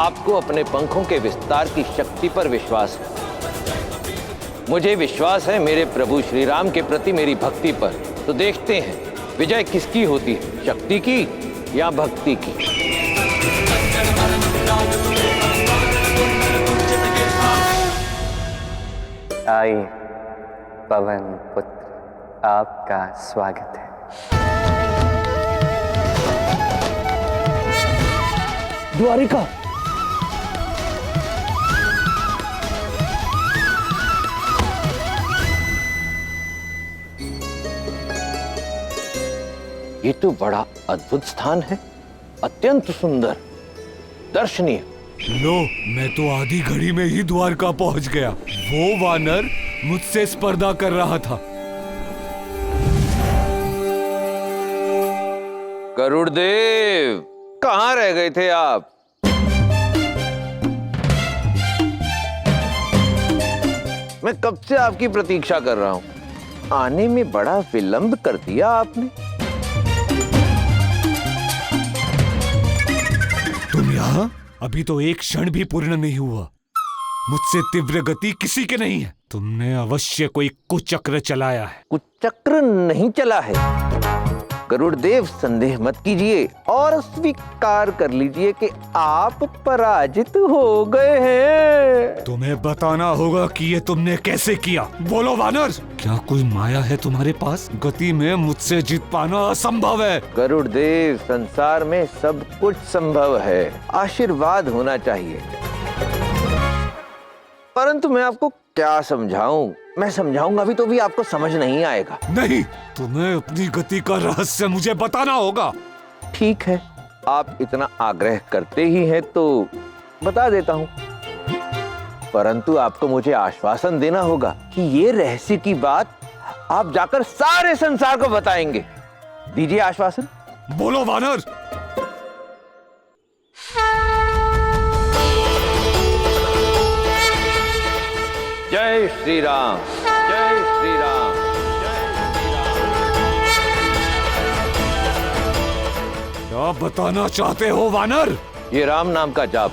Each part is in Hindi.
आपको अपने पंखों के विस्तार की शक्ति पर विश्वास है। मुझे विश्वास है मेरे प्रभु श्री राम के प्रति मेरी भक्ति पर। तो देखते हैं विजय किसकी होती है, शक्ति की या भक्ति की। आइए पवन पुत्र, आपका स्वागत है। द्वारिका, ये तो बड़ा अद्भुत स्थान है, अत्यंत सुंदर, दर्शनीय। लो, मैं तो आधी घड़ी में ही द्वारका पहुंच गया। वो वानर मुझसे स्पर्धा कर रहा था। गरुड़देव, कहाँ रह गए थे आप? मैं कब से आपकी प्रतीक्षा कर रहा हूं। आने में बड़ा विलंब कर दिया आपने। तुम यहाँ? अभी तो एक क्षण भी पूर्ण नहीं हुआ। मुझसे तीव्र गति किसी के नहीं है। तुमने अवश्य कोई कुचक्र चलाया है। कुचक्र नहीं चला है गरुड़देव, संदेह मत कीजिए और स्वीकार कर लीजिए कि आप पराजित हो गए हैं। तुम्हें बताना होगा कि ये तुमने कैसे किया। बोलो वानर, क्या कोई माया है तुम्हारे पास? गति में मुझसे जीत पाना असंभव है। गरुड़देव, संसार में सब कुछ संभव है, आशीर्वाद होना चाहिए। परंतु मैं आपको क्या समझाऊं? मैं समझाऊंगा भी तो भी आपको समझ नहीं आएगा। नहीं, तुम्हें अपनी गति का रहस्य मुझे बताना होगा। ठीक है, आप इतना आग्रह करते ही हैं तो बता देता हूं। परंतु आपको मुझे आश्वासन देना होगा कि ये रहस्य की बात आप जाकर सारे संसार को बताएंगे। दीजिए आश्वासन। बोलो वानर। जय श्री राम, जय श्री राम, जय श्री राम। क्या बताना चाहते हो वानर? ये राम नाम का जाप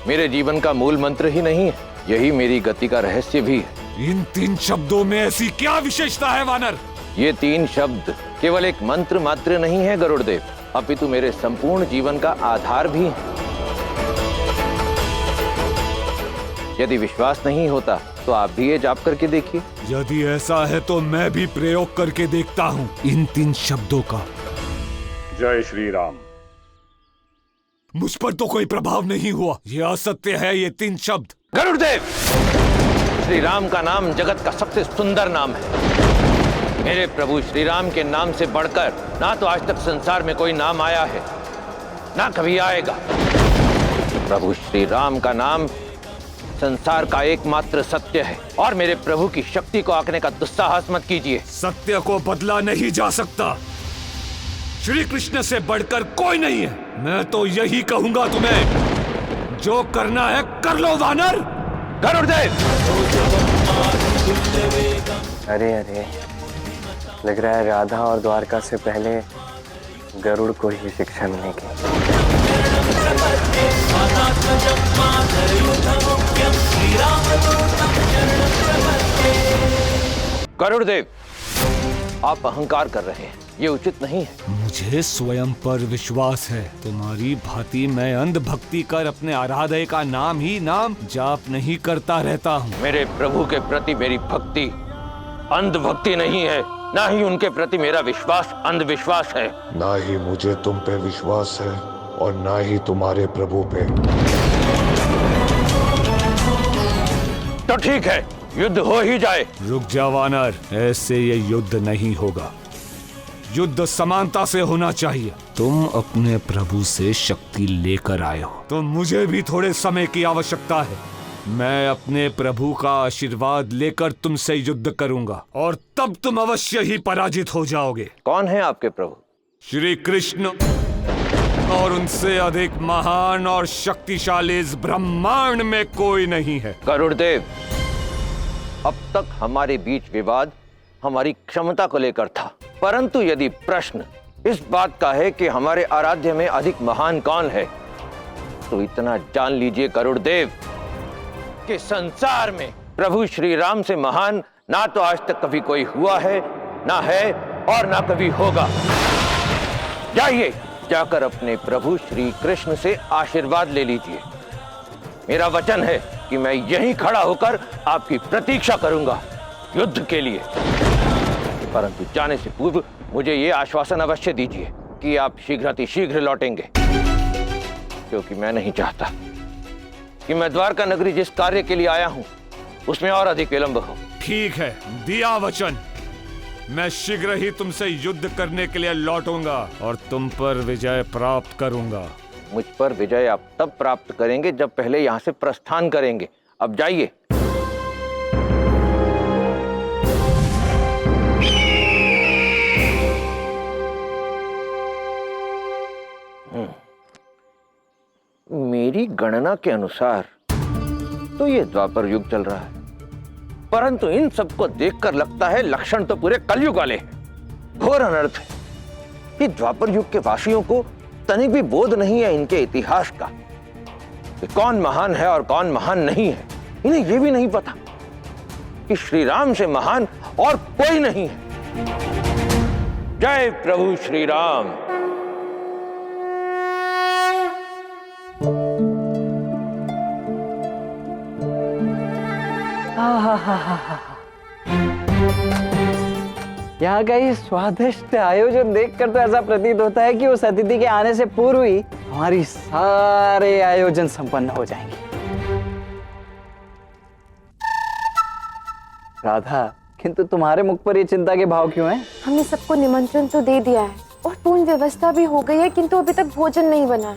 मेरे जीवन का मूल मंत्र ही नहीं है, यही मेरी गति का रहस्य भी है। इन 3 शब्दों में ऐसी क्या विशेषता है वानर? ये 3 शब्द केवल एक मंत्र मात्र नहीं है गरुड़देव, अपितु मेरे संपूर्ण जीवन का आधार भी है। यदि विश्वास नहीं होता तो आप भी ये जाप करके देखिए। यदि ऐसा है तो मैं भी प्रयोग करके देखता हूँ इन 3 शब्दों का। जय श्री राम। मुझ पर तो कोई प्रभाव नहीं हुआ। ये असत्य है, ये 3 शब्द। गरुड़देव, श्री राम का नाम जगत का सबसे सुंदर नाम है। मेरे प्रभु श्री राम के नाम से बढ़कर ना तो आज तक संसार में कोई नाम आया है, ना कभी आएगा। प्रभु श्री राम का नाम संसार का एकमात्र सत्य है और मेरे प्रभु की शक्ति को आंकने का दुस्साहस मत कीजिए। सत्य को बदला नहीं जा सकता। श्री कृष्ण से बढ़कर कोई नहीं है। मैं तो यही कहूंगा तुम्हें, जो करना है कर लो वानर। गरुड़देव, अरे अरे, लग रहा है राधा और द्वारका से पहले गरुड़ को ही शिक्षा मिलेगी। गरुड़देव, आप अहंकार कर रहे हैं, ये उचित नहीं है। मुझे स्वयं पर विश्वास है। तुम्हारी भांति मैं अंध भक्ति कर अपने आराध्य का नाम ही नाम जाप नहीं करता रहता हूँ। मेरे प्रभु के प्रति मेरी भक्ति अंध भक्ति नहीं है, ना ही उनके प्रति मेरा विश्वास अंधविश्वास है। ना ही मुझे तुम पे विश्वास है और ना ही तुम्हारे प्रभु पे। तो ठीक है, युद्ध हो ही जाए। रुक जा वानर, ऐसे ये युद्ध नहीं होगा। युद्ध समानता से होना चाहिए। तुम अपने प्रभु से शक्ति लेकर आए हो, तो मुझे भी थोड़े समय की आवश्यकता है। मैं अपने प्रभु का आशीर्वाद लेकर तुमसे युद्ध करूंगा और तब तुम अवश्य ही पराजित हो जाओगे। कौन है आपके प्रभु? श्री कृष्ण, और उनसे अधिक महान और शक्तिशाली इस ब्रह्मांड में कोई नहीं है। गरुड़देव, अब तक हमारे बीच विवाद हमारी क्षमता को लेकर था, परंतु यदि प्रश्न इस बात का है कि हमारे आराध्य में अधिक महान कौन है, तो इतना जान लीजिए गरुड़ देव कि संसार में प्रभु श्री राम से महान ना तो आज तक कभी कोई हुआ है, ना है और ना कभी होगा। जाइए, जाकर अपने प्रभु श्री कृष्ण से आशीर्वाद ले लीजिए। मेरा वचन है कि मैं यहीं खड़ा होकर आपकी प्रतीक्षा करूंगा युद्ध के लिए, परंतु जाने से पूर्व मुझे यह आश्वासन अवश्य दीजिए कि आप शीघ्र लौटेंगे, क्योंकि मैं नहीं चाहता कि मैं द्वारका नगरी जिस कार्य के लिए आया हूं उसमें और अधिक विलंब हो। ठीक है, दिया वचन। मैं शीघ्र ही तुमसे युद्ध करने के लिए लौटूंगा और तुम पर विजय प्राप्त करूंगा। मुझ पर विजय आप तब प्राप्त करेंगे जब पहले यहां से प्रस्थान करेंगे। अब जाइए। मेरी गणना के अनुसार तो ये द्वापर युग चल रहा है, परंतु इन सबको देखकर लगता है लक्षण तो पूरे कलयुग वाले हैं। घोर अनर्थ है कि द्वापर युग के वासियों को तनिक भी बोध नहीं है इनके इतिहास का, कि कौन महान है और कौन महान नहीं है। इन्हें यह भी नहीं पता कि श्री राम से महान और कोई नहीं है। जय प्रभु श्री राम। यहाँ का ये स्वादिष्ट आयोजन देखकर तो ऐसा प्रतीत होता है कि उस अतिथि के आने से पूर्व ही हमारी सारे आयोजन संपन्न हो जाएंगे। राधा, किंतु तुम्हारे मुख पर ये चिंता के भाव क्यों हैं? हमने सबको निमंत्रण तो दे दिया है और पूर्ण व्यवस्था भी हो गई है, किंतु अभी तक भोजन नहीं बना है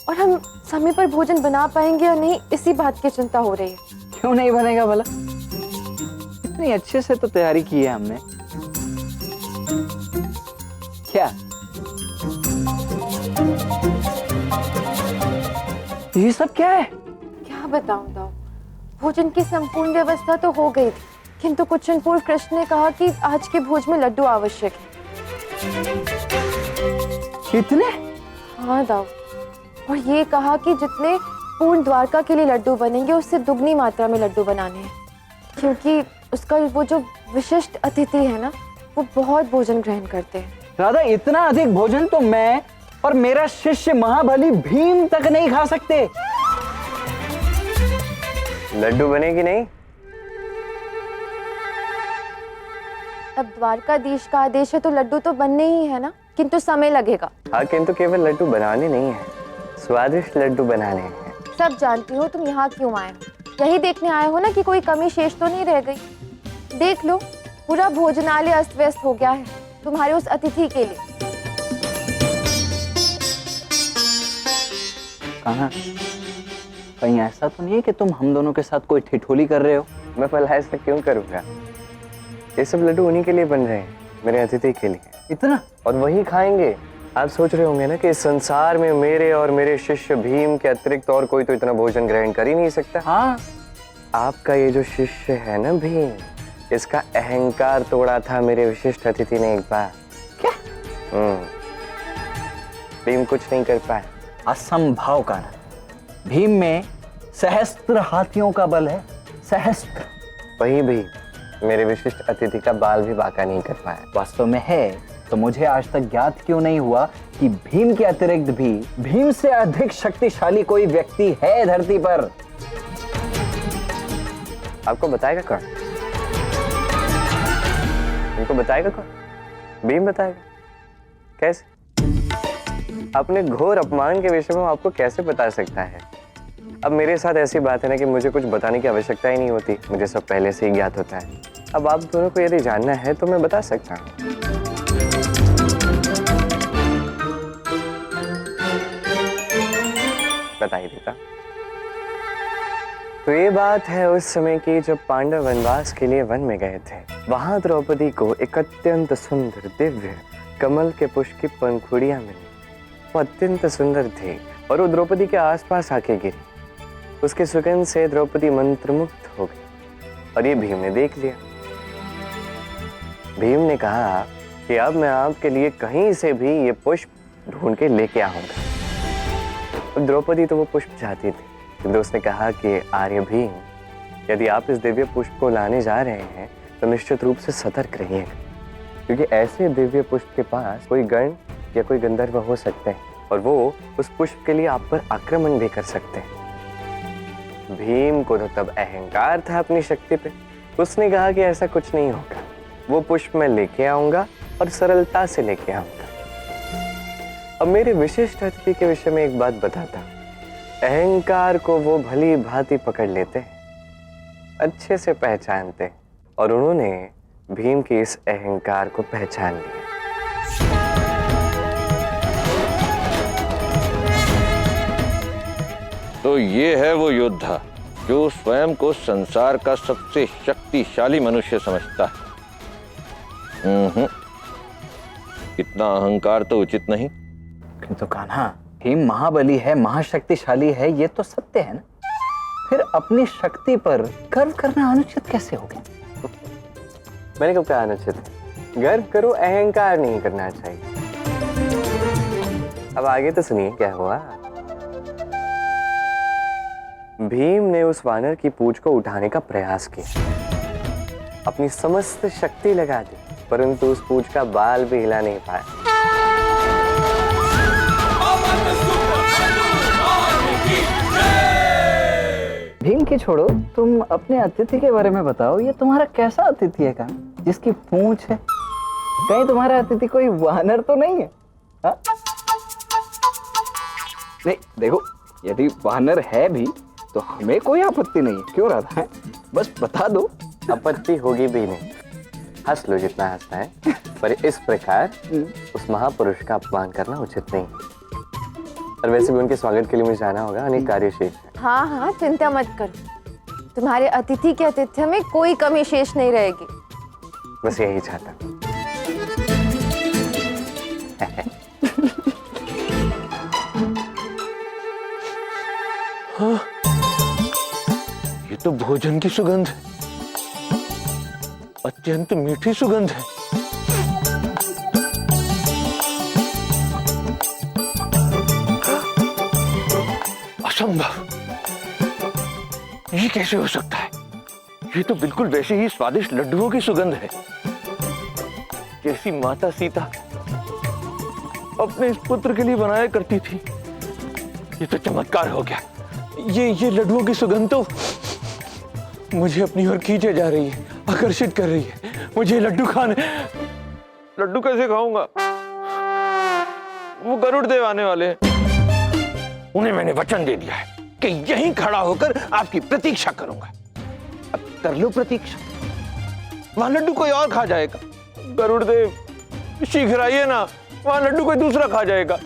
और हम समय पर भोजन बना पाएंगे या नहीं, इसी बात की चिंता हो रही है। क्यों नहीं बनेगा भला? इतनी अच्छे से तो तैयारी की है हमने। क्या ये सब क्या है? क्या बताऊं दाऊ, भोजन की संपूर्ण व्यवस्था तो हो गई थी, किंतु कुछ क्षण पूर्व कृष्ण ने कहा कि आज के भोज में लड्डू आवश्यक है। कितने? हाँ दाऊ, और ये कहा कि जितने पूर्ण द्वारका के लिए लड्डू बनेंगे उससे दुगनी मात्रा में लड्डू बनाने हैं, क्योंकि उसका वो जो विशिष्ट अतिथि है ना, वो बहुत भोजन ग्रहण करते हैं। राधा, इतना अधिक भोजन तो मैं और मेरा शिष्य महाबली भीम तक नहीं खा सकते। लड्डू बनेगी नहीं? अब द्वारकाधीश का आदेश है तो लड्डू तो बनने ही है ना, किंतु समय लगेगा। हाँ, किंतु केवल लड्डू बनाने नहीं है, स्वादिष्ट लड्डू बनाने हैं। सब जानती हो, तुम यहाँ क्यों आए हो? यही देखने आए हो ना कि कोई कमी शेष तो नहीं रह गई। देख लो, पूरा भोजनालय अस्त व्यस्त हो गया है तुम्हारे उस अतिथि के लिए। कहाँ? कहीं ऐसा तो नहीं है कि तुम हम दोनों के साथ कोई ठिठोली कर रहे हो? मैं भला ऐसा क्यों करूँगा? ये सब लड्डू उन्हीं के लिए बन रहे हैं, मेरे अतिथि के लिए। इतना? और वही खाएंगे। आप सोच रहे होंगे ना कि इस संसार में मेरे और मेरे शिष्य भीम के अतिरिक्त और कोई तो इतना भोजन ग्रहण कर ही नहीं सकता। हाँ, आपका ये जो शिष्य है ना भीम, इसका अहंकार तोड़ा था मेरे विशिष्ट अतिथि ने एक बार। क्या? भीम कुछ नहीं कर पाया। असंभव का ना। भीम में सहस्त्र हाथियों का बल है, सहस्त्र। वही भीम मेरे विशिष्ट अतिथि का बाल भी बांका नहीं कर पाया। वास्तव में है तो मुझे आज तक ज्ञात क्यों नहीं हुआ कि भीम के अतिरिक्त भी भीम से अधिक शक्तिशाली कोई व्यक्ति है धरती पर? आपको बताएगा कौन? उनको बताएगा कौन? भीम बताएगा। कैसे? अपने घोर अपमान के विषय में आपको कैसे बता सकता है? अब मेरे साथ ऐसी बात है ना कि मुझे कुछ बताने की आवश्यकता ही नहीं होती, मुझे सब पहले से ही ज्ञात होता है। अब आप दोनों को यदि जानना है तो मैं बता सकता हूँ। बता ही देता। तो ये बात है उस समय की जब पांडव वनवास के लिए वन में गए थे। वहां द्रौपदी को एक अत्यंत सुंदर दिव्य कमल के पुष्प की पंखुड़ियां मिली। वो अत्यंत सुंदर थी और वो द्रौपदी के आसपास आके गिरी। उसके सुगंध से द्रौपदी मंत्रमुग्ध हो गई और ये भीम ने देख लिया। भीम ने कहा कि अब मैं आपके लिए कहीं से भी ये पुष्प ढूंढ के लेके आऊंगा। अब द्रौपदी तो वो पुष्प चाहती थी, किंतु उसने कहा कि आर्य भीम, यदि आप इस दिव्य पुष्प को लाने जा रहे हैं तो निश्चित रूप से सतर्क रहिएगा, क्योंकि ऐसे दिव्य पुष्प के पास कोई गण या कोई गंधर्व हो सकते हैं और वो उस पुष्प के लिए आप पर आक्रमण भी कर सकते हैं। भीम को तो तब अहंकार था अपनी शक्ति पे। उसने कहा कि ऐसा कुछ नहीं होगा, वो पुष्प मैं लेके आऊंगा और सरलता से लेके आऊंगा। अब मेरे विशिष्ट अतिथि के विषय में एक बात बताता हूं। अहंकार को वो भली भांति पकड़ लेते हैं, अच्छे से पहचानते हैं, और उन्होंने भीम के इस अहंकार को पहचान लिया। तो ये है वो योद्धा जो स्वयं को संसार का सबसे शक्तिशाली मनुष्य समझता है। इतना अहंकार तो उचित नहीं। किंतु कान्हा, भीम महाबली है, महाशक्तिशाली है, ये तो सत्य है ना। फिर अपनी शक्ति पर गर्व करना अनुचित कैसे हो गया? मैंने कब कहा अनुचित? गर्व करो, अहंकार नहीं करना चाहिए। अब आगे तो सुनिए क्या हुआ। भीम ने उस वानर की पूंछ को उठाने का प्रयास किया, अपनी समस्त शक्ति लगा दी, परंतु उस पूंछ का बाल भी हिला नहीं पाया। भीम की छोड़ो, तुम अपने अतिथि के बारे में बताओ। ये तुम्हारा कैसा अतिथि है कान्हा, जिसकी पूंछ है? कहीं तुम्हारा अतिथि कोई वानर तो नहीं है? हा? नहीं, देखो, यदि वानर है भी तो हमें कोई आपत्ति नहीं है। क्यों राधा है? बस बता दो। आपत्ति होगी भी नहीं, हंस लो जितना हंसना है, पर इस प्रकार उस महापुरुष का अपमान करना उचित नहीं। और वैसे भी उनके स्वागत के लिए मुझे जाना होगा, अनेक कार्य शेष है। हाँ हाँ, चिंता मत करो, तुम्हारे अतिथि के आतिथ्य में कोई कमी शेष नहीं रहेगी। बस यही चाहता। हाँ, ये तो भोजन की सुगंध है, अत्यंत मीठी सुगंध है। असंभव, ये कैसे हो सकता है? ये तो बिल्कुल वैसे ही स्वादिष्ट लड्डुओं की सुगंध है जैसी माता सीता अपने इस पुत्र के लिए बनाया करती थी। ये तो चमत्कार हो गया। ये लड्डुओं की सुगंध तो मुझे अपनी ओर खींचे जा रही है, आकर्षित कर रही है। मुझे लड्डू खाने। लड्डू कैसे खाऊंगा? वो गरुड़ देव आने वाले हैं, उन्हें मैंने वचन दे दिया है कि यहीं खड़ा होकर आपकी प्रतीक्षा करूंगा। अब कर लो प्रतीक्षा, वहां लड्डू कोई और खा जाएगा। गरुड़ देव शीघ्र आइए ना, वहां लड्डू कोई दूसरा खा जाएगा।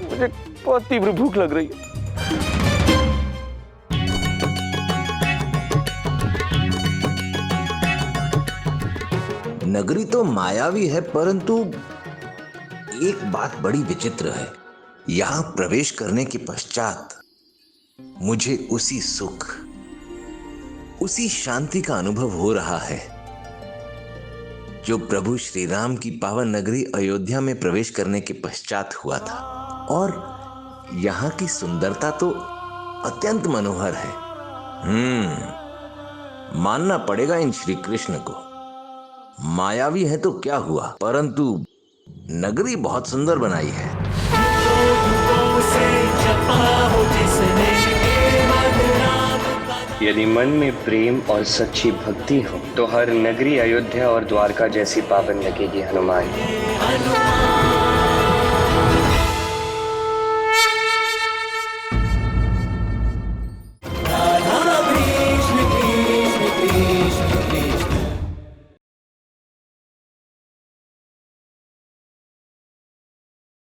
मुझे बहुत तीव्र भूख लग रही है। नगरी तो मायावी है, परंतु एक बात बड़ी विचित्र है। यहां प्रवेश करने के पश्चात मुझे उसी सुख, उसी शांति का अनुभव हो रहा है जो प्रभु श्री राम की पावन नगरी अयोध्या में प्रवेश करने के पश्चात हुआ था। और यहां की सुंदरता तो अत्यंत मनोहर है। मानना पड़ेगा इन श्री कृष्ण को। मायावी है तो क्या हुआ, परंतु नगरी बहुत सुंदर बनाई है। यदि मन में प्रेम और सच्ची भक्ति हो तो हर नगरी अयोध्या और द्वारका जैसी पावन लगेगी हनुमान।